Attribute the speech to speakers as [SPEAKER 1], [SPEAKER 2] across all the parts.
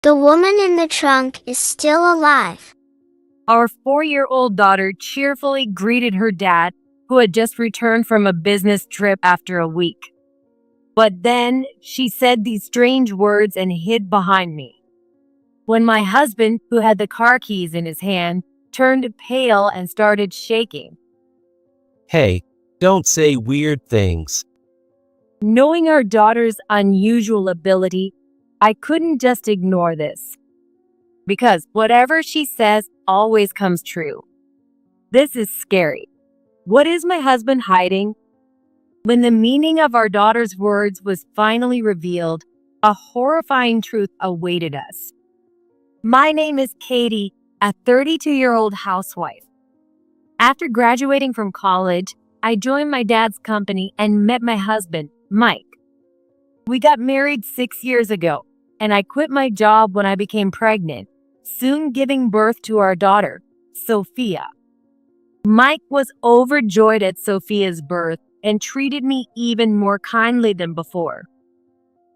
[SPEAKER 1] The woman in the trunk is still alive.
[SPEAKER 2] Our 4-year-old daughter cheerfully greeted her dad, who had just returned from a business trip after a week. But then she said these strange words and hid behind me. When my husband, who had the car keys in his hand, turned pale and started shaking.
[SPEAKER 3] Hey, don't say weird things.
[SPEAKER 2] Knowing our daughter's unusual ability, I couldn't just ignore this. Because whatever she says always comes true. This is scary. What is my husband hiding? When the meaning of our daughter's words was finally revealed, a horrifying truth awaited us. My name is Katie, a 32-year-old housewife. After graduating from college, I joined my dad's company and met my husband, Mike. We got married 6 years ago, and I quit my job when I became pregnant, soon giving birth to our daughter, Sophia. Mike was overjoyed at Sophia's birth and treated me even more kindly than before.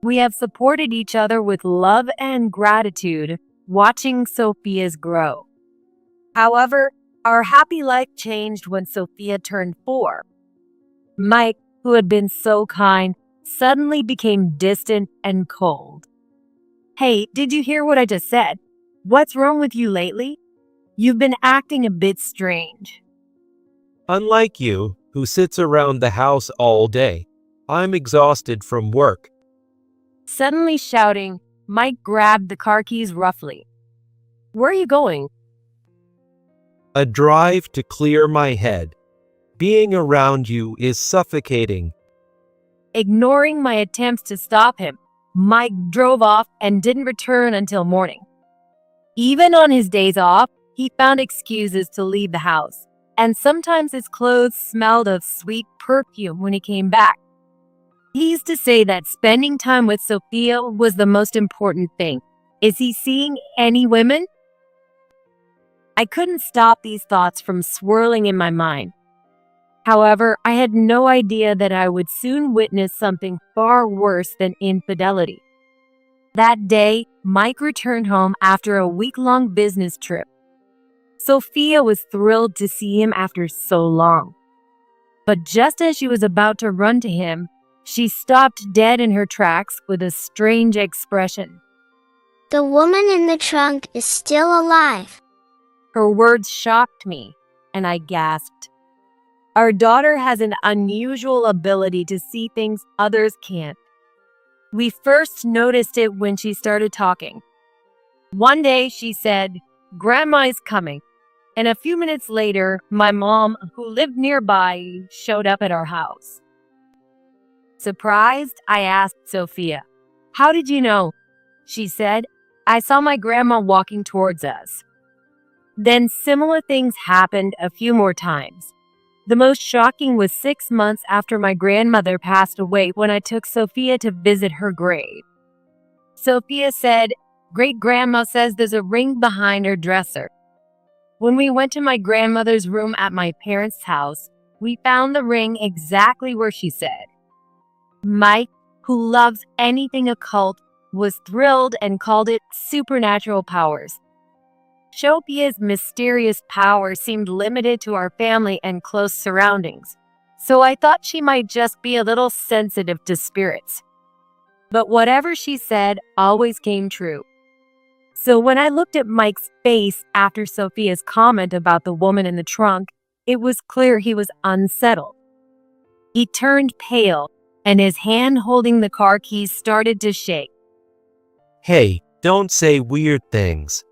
[SPEAKER 2] We have supported each other with love and gratitude, watching Sophia's grow. However, our happy life changed when Sophia turned 4. Mike, who had been so kind, suddenly became distant and cold. Hey, did you hear what I just said? What's wrong with you lately? You've been acting a bit strange.
[SPEAKER 3] Unlike you, who sits around the house all day, I'm exhausted from work.
[SPEAKER 2] Suddenly shouting, Mike grabbed the car keys roughly. Where are you going?
[SPEAKER 3] A drive to clear my head. Being around you is suffocating.
[SPEAKER 2] Ignoring my attempts to stop him, Mike drove off and didn't return until morning. Even on his days off, he found excuses to leave the house, and sometimes his clothes smelled of sweet perfume when he came back. He used to say that spending time with Sophia was the most important thing. Is he seeing any women? I couldn't stop these thoughts from swirling in my mind. However, I had no idea that I would soon witness something far worse than infidelity. That day, Mike returned home after a week-long business trip. Sophia was thrilled to see him after so long. But just as she was about to run to him, she stopped dead in her tracks with a strange expression.
[SPEAKER 1] The woman in the trunk is still alive.
[SPEAKER 2] Her words shocked me, and I gasped. Our daughter has an unusual ability to see things others can't. We first noticed it when she started talking. One day she said, "Grandma is coming." And a few minutes later, my mom, who lived nearby, showed up at our house. Surprised, I asked Sophia, "How did you know?" She said, "I saw my grandma walking towards us." Then similar things happened a few more times. The most shocking was 6 months after my grandmother passed away when I took Sophia to visit her grave. Sophia said, "Great-grandma says there's a ring behind her dresser." When we went to my grandmother's room at my parents' house, we found the ring exactly where she said. Mike, who loves anything occult, was thrilled and called it supernatural powers. Sophia's mysterious power seemed limited to our family and close surroundings, so I thought she might just be a little sensitive to spirits. But whatever she said always came true. So when I looked at Mike's face after Sophia's comment about the woman in the trunk, it was clear he was unsettled. He turned pale, and his hand holding the car keys started to shake.
[SPEAKER 3] Hey, don't say weird things.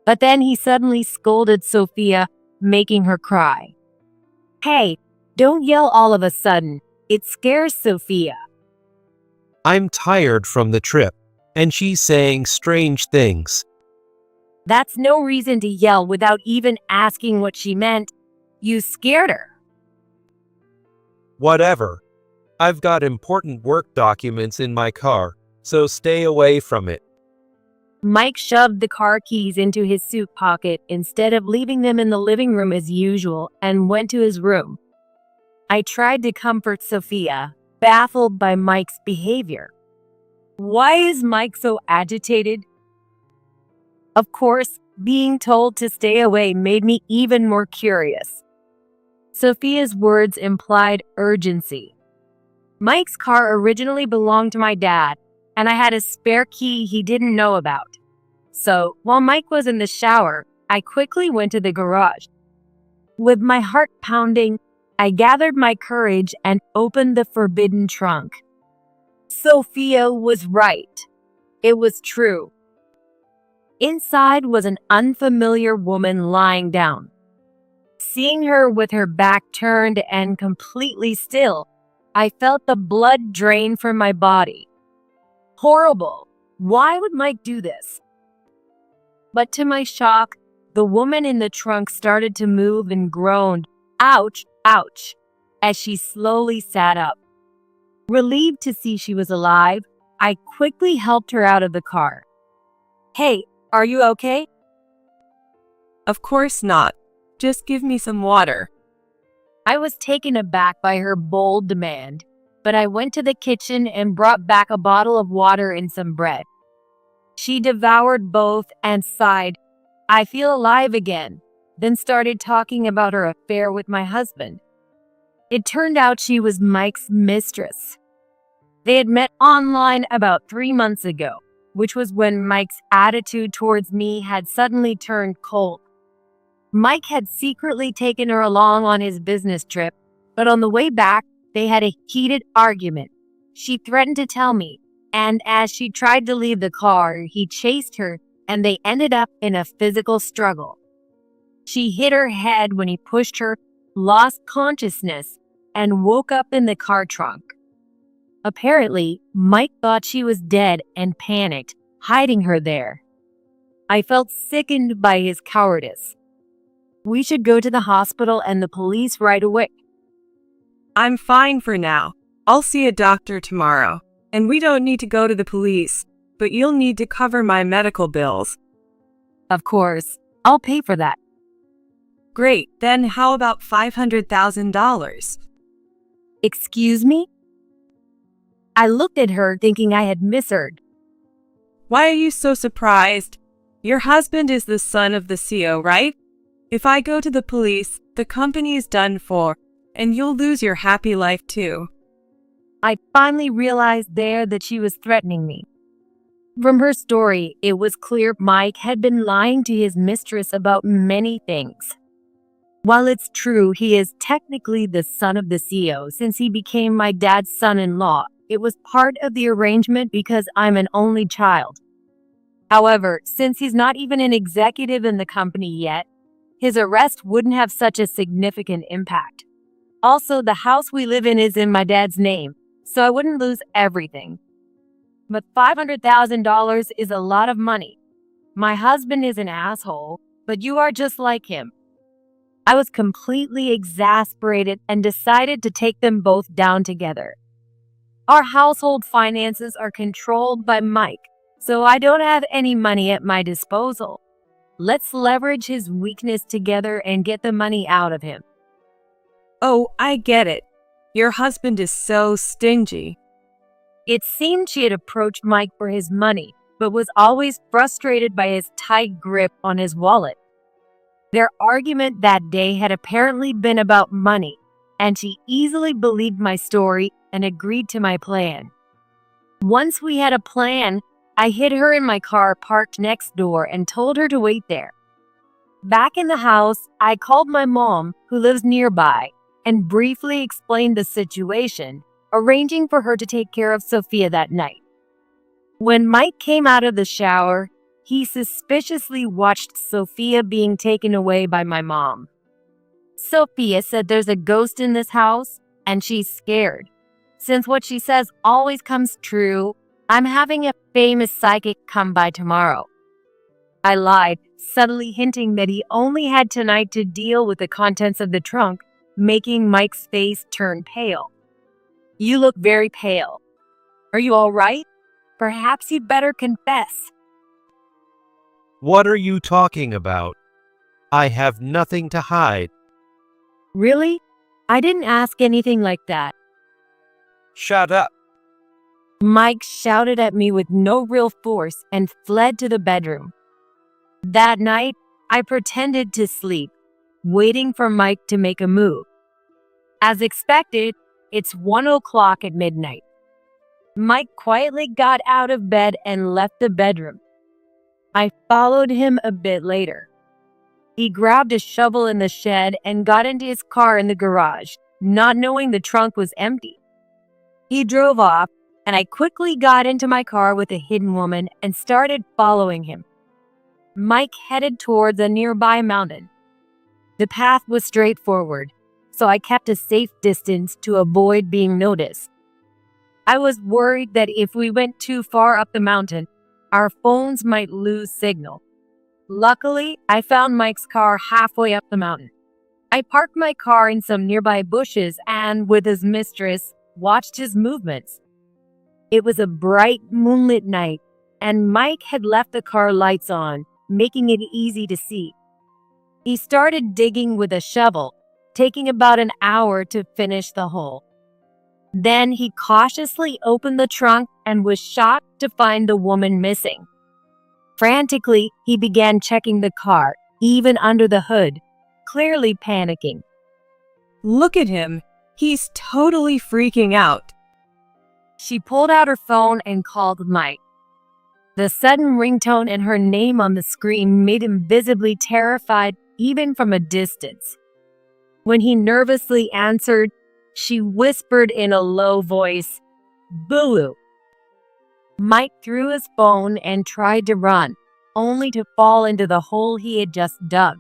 [SPEAKER 2] But then he suddenly scolded Sophia, making her cry. Hey, don't yell all of a sudden. It scares Sophia.
[SPEAKER 3] I'm tired from the trip, and she's saying strange things.
[SPEAKER 2] That's no reason to yell without even asking what she meant. You scared her.
[SPEAKER 3] Whatever. I've got important work documents in my car, so stay away from it.
[SPEAKER 2] Mike shoved the car keys into his suit pocket instead of leaving them in the living room as usual and went to his room. I tried to comfort Sophia, baffled by Mike's behavior. Why is Mike so agitated? Of course, being told to stay away made me even more curious. Sophia's words implied urgency. Mike's car originally belonged to my dad, and I had a spare key he didn't know about. So, while Mike was in the shower, I quickly went to the garage. With my heart pounding, I gathered my courage and opened the forbidden trunk. Sophia was right. It was true. Inside was an unfamiliar woman lying down. Seeing her with her back turned and completely still, I felt the blood drain from my body. Horrible. Why would Mike do this? But to my shock, the woman in the trunk started to move and groaned, "Ouch, ouch," as she slowly sat up. Relieved to see she was alive, I quickly helped her out of the car. "Hey, are you okay?"
[SPEAKER 4] Of course not. Just give me some water.
[SPEAKER 2] I was taken aback by her bold demand, but I went to the kitchen and brought back a bottle of water and some bread. She devoured both and sighed, "I feel alive again," then started talking about her affair with my husband. It turned out she was Mike's mistress. They had met online about 3 months ago, which was when Mike's attitude towards me had suddenly turned cold. Mike had secretly taken her along on his business trip, but on the way back, they had a heated argument. She threatened to tell me, and as she tried to leave the car, he chased her, and they ended up in a physical struggle. She hit her head when he pushed her, lost consciousness, and woke up in the car trunk. Apparently, Mike thought she was dead and panicked, hiding her there. I felt sickened by his cowardice. We should go to the hospital and the police right away.
[SPEAKER 4] I'm fine for now. I'll see a doctor tomorrow. And we don't need to go to the police, but you'll need to cover my medical bills.
[SPEAKER 2] Of course, I'll pay for that.
[SPEAKER 4] Great, then how about $500,000?
[SPEAKER 2] Excuse me? I looked at her thinking I had misheard.
[SPEAKER 4] Why are you so surprised? Your husband is the son of the CEO, right? If I go to the police, the company's done for, and you'll lose your happy life too.
[SPEAKER 2] I finally realized there that she was threatening me. From her story, it was clear Mike had been lying to his mistress about many things. While it's true he is technically the son of the CEO since he became my dad's son-in-law, it was part of the arrangement because I'm an only child. However, since he's not even an executive in the company yet, his arrest wouldn't have such a significant impact. Also, the house we live in is in my dad's name, so I wouldn't lose everything. But $500,000 is a lot of money. My husband is an asshole, but you are just like him. I was completely exasperated and decided to take them both down together. Our household finances are controlled by Mike, so I don't have any money at my disposal. Let's leverage his weakness together and get the money out of him.
[SPEAKER 4] Oh, I get it. Your husband is so stingy.
[SPEAKER 2] It seemed she had approached Mike for his money, but was always frustrated by his tight grip on his wallet. Their argument that day had apparently been about money, and she easily believed my story and agreed to my plan. Once we had a plan, I hid her in my car parked next door and told her to wait there. Back in the house, I called my mom, who lives nearby, and briefly explained the situation, arranging for her to take care of Sophia that night. When Mike came out of the shower, he suspiciously watched Sophia being taken away by my mom. Sophia said there's a ghost in this house, and she's scared. Since what she says always comes true, I'm having a famous psychic come by tomorrow. I lied, subtly hinting that he only had tonight to deal with the contents of the trunk, making Mike's face turn pale. You look very pale. Are you all right? Perhaps you'd better confess.
[SPEAKER 3] What are you talking about? I have nothing to hide.
[SPEAKER 2] Really? I didn't ask anything like that.
[SPEAKER 3] Shut up.
[SPEAKER 2] Mike shouted at me with no real force and fled to the bedroom. That night, I pretended to sleep, waiting for Mike to make a move. As expected, it's 1 o'clock at midnight. Mike quietly got out of bed and left the bedroom. I followed him a bit later. He grabbed a shovel in the shed and got into his car in the garage, not knowing the trunk was empty. He drove off, and I quickly got into my car with a hidden woman and started following him. Mike headed towards a nearby mountain. The path was straightforward, so I kept a safe distance to avoid being noticed. I was worried that if we went too far up the mountain, our phones might lose signal. Luckily, I found Mike's car halfway up the mountain. I parked my car in some nearby bushes and, with his mistress, watched his movements. It was a bright moonlit night, and Mike had left the car lights on, making it easy to see. He started digging with a shovel, taking about an hour to finish the hole. Then he cautiously opened the trunk and was shocked to find the woman missing. Frantically, he began checking the car, even under the hood, clearly panicking.
[SPEAKER 4] Look at him. He's totally freaking out.
[SPEAKER 2] She pulled out her phone and called Mike. The sudden ringtone and her name on the screen made him visibly terrified even from a distance. When he nervously answered, she whispered in a low voice, "Boo." Mike threw his phone and tried to run, only to fall into the hole he had just dug.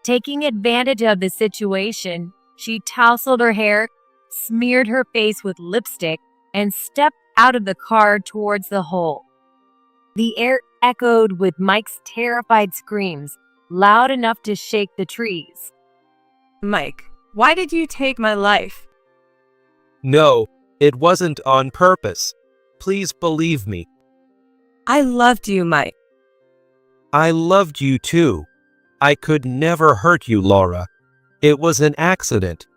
[SPEAKER 2] Taking advantage of the situation, she tousled her hair, smeared her face with lipstick, and stepped out of the car towards the hole. The air echoed with Mike's terrified screams, loud enough to shake the trees.
[SPEAKER 4] Mike, why did you take my life?
[SPEAKER 3] No, it wasn't on purpose. Please believe me.
[SPEAKER 4] I loved you, Mike.
[SPEAKER 3] I loved you too. I could never hurt you, Laura. It was an accident.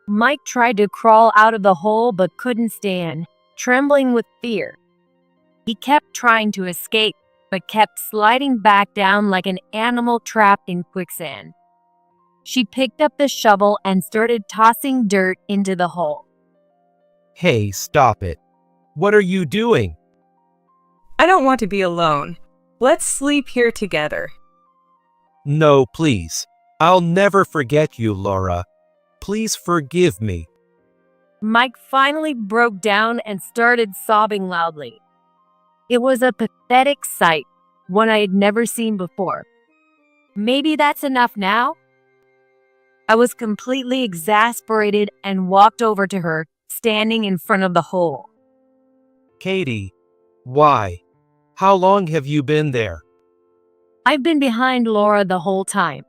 [SPEAKER 2] Mike tried to crawl out of the hole but couldn't stand, trembling with fear. He kept trying to escape, but kept sliding back down like an animal trapped in quicksand. She picked up the shovel and started tossing dirt into the hole.
[SPEAKER 3] Hey, stop it. What are you doing?
[SPEAKER 4] I don't want to be alone. Let's sleep here together.
[SPEAKER 3] No, please. I'll never forget you, Laura. Please forgive me.
[SPEAKER 2] Mike finally broke down and started sobbing loudly. It was a pathetic sight, one I had never seen before. Maybe that's enough now? I was completely exasperated and walked over to her, standing in front of the hole.
[SPEAKER 3] Katie, why? How long have you been there?
[SPEAKER 2] I've been behind Laura the whole time.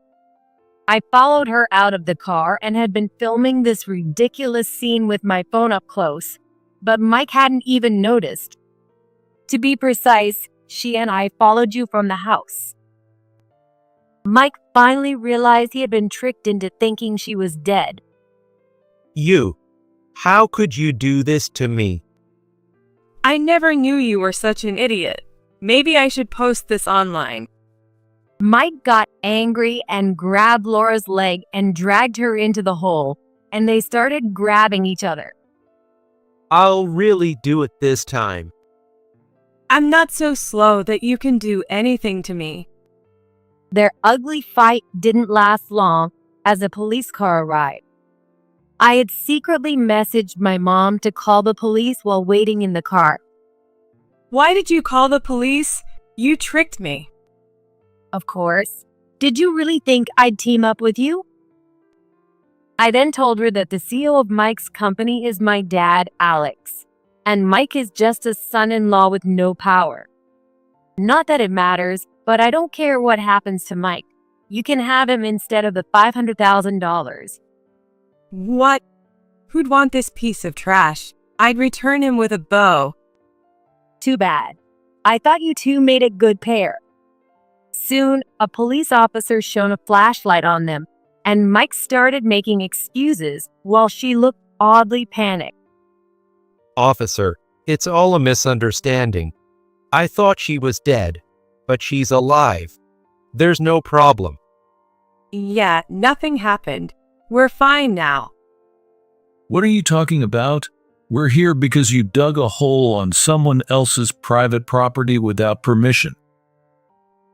[SPEAKER 2] I followed her out of the car and had been filming this ridiculous scene with my phone up close, but Mike hadn't even noticed. To be precise, she and I followed you from the house. Mike finally realized he had been tricked into thinking she was dead.
[SPEAKER 3] You. How could you do this to me?
[SPEAKER 4] I never knew you were such an idiot. Maybe I should post this online.
[SPEAKER 2] Mike got angry and grabbed Laura's leg and dragged her into the hole, and they started grabbing each other.
[SPEAKER 3] I'll really do it this time.
[SPEAKER 4] I'm not so slow that you can do anything to me.
[SPEAKER 2] Their ugly fight didn't last long as a police car arrived. I had secretly messaged my mom to call the police while waiting in the car.
[SPEAKER 4] Why did you call the police? You tricked me.
[SPEAKER 2] Of course. Did you really think I'd team up with you? I then told her that the CEO of Mike's company is my dad, Alex, and Mike is just a son-in-law with no power. Not that it matters, but I don't care what happens to Mike. You can have him instead of the $500,000.
[SPEAKER 4] What? Who'd want this piece of trash? I'd return him with a bow.
[SPEAKER 2] Too bad. I thought you two made a good pair. Soon, a police officer shone a flashlight on them, and Mike started making excuses while she looked oddly panicked.
[SPEAKER 3] Officer, it's all a misunderstanding. I thought she was dead. but she's alive. There's no problem.
[SPEAKER 4] Yeah, nothing happened. We're fine now.
[SPEAKER 5] What are you talking about? We're here because you dug a hole on someone else's private property without permission.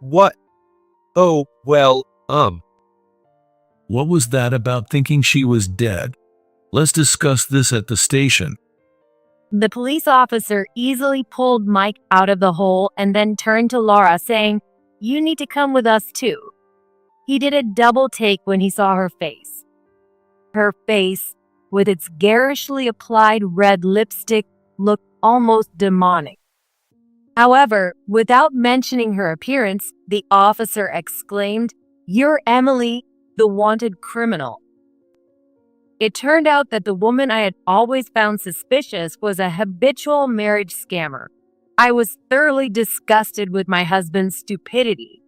[SPEAKER 3] What? Oh, well,
[SPEAKER 5] What was that about thinking she was dead? Let's discuss this at the station.
[SPEAKER 2] The police officer easily pulled Mike out of the hole and then turned to Laura, saying, "You need to come with us too." He did a double take when he saw her face. Her face, with its garishly applied red lipstick, looked almost demonic. However, without mentioning her appearance, the officer exclaimed, "You're Emily, the wanted criminal." It turned out that the woman I had always found suspicious was a habitual marriage scammer. I was thoroughly disgusted with my husband's stupidity.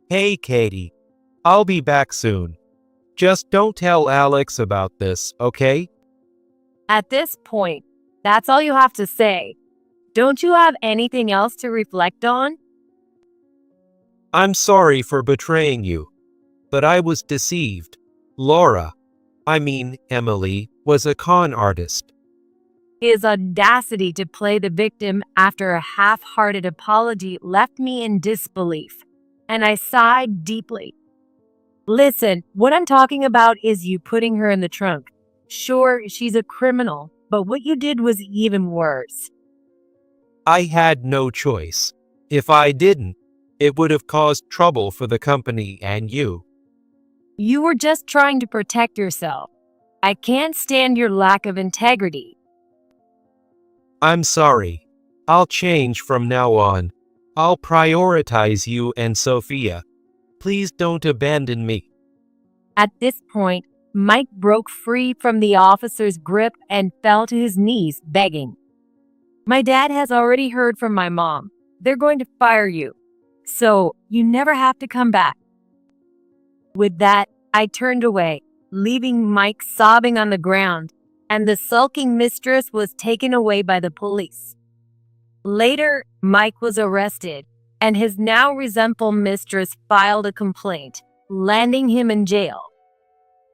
[SPEAKER 3] Hey, Katie. I'll be back soon. Just don't tell Alex about this, okay?
[SPEAKER 2] At this point, that's all you have to say. Don't you have anything else to reflect on?
[SPEAKER 3] I'm sorry for betraying you, but I was deceived. Emily, was a con artist.
[SPEAKER 2] His audacity to play the victim after a half-hearted apology left me in disbelief, and I sighed deeply. Listen, what I'm talking about is you putting her in the trunk. Sure, she's a criminal, but what you did was even worse.
[SPEAKER 3] I had no choice. If I didn't, it would have caused trouble for the company and you.
[SPEAKER 2] You were just trying to protect yourself. I can't stand your lack of integrity.
[SPEAKER 3] I'm sorry. I'll change from now on. I'll prioritize you and Sophia. Please don't abandon me.
[SPEAKER 2] At this point, Mike broke free from the officer's grip and fell to his knees, begging. My dad has already heard from my mom. They're going to fire you. So you never have to come back. With that, I turned away, leaving Mike sobbing on the ground, and the sulking mistress was taken away by the police. Later, Mike was arrested, and his now resentful mistress filed a complaint, landing him in jail.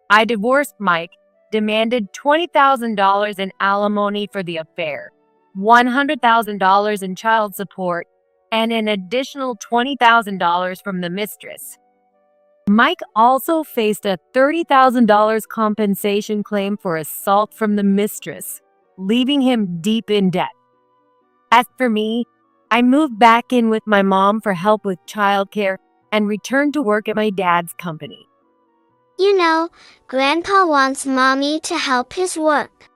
[SPEAKER 2] I divorced Mike, demanded $20,000 in alimony for the affair, $100,000 in child support, and an additional $20,000 from the mistress. Mike also faced a $30,000 compensation claim for assault from the mistress, leaving him deep in debt. As for me, I moved back in with my mom for help with childcare and returned to work at my dad's company.
[SPEAKER 1] You know, Grandpa wants Mommy to help his work.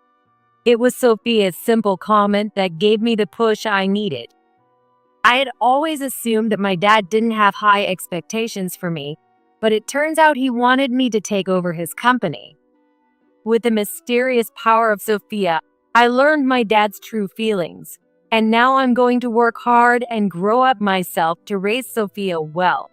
[SPEAKER 2] It was Sophia's simple comment that gave me the push I needed. I had always assumed that my dad didn't have high expectations for me, but it turns out he wanted me to take over his company. With the mysterious power of Sophia, I learned my dad's true feelings, and now I'm going to work hard and grow up myself to raise Sophia well.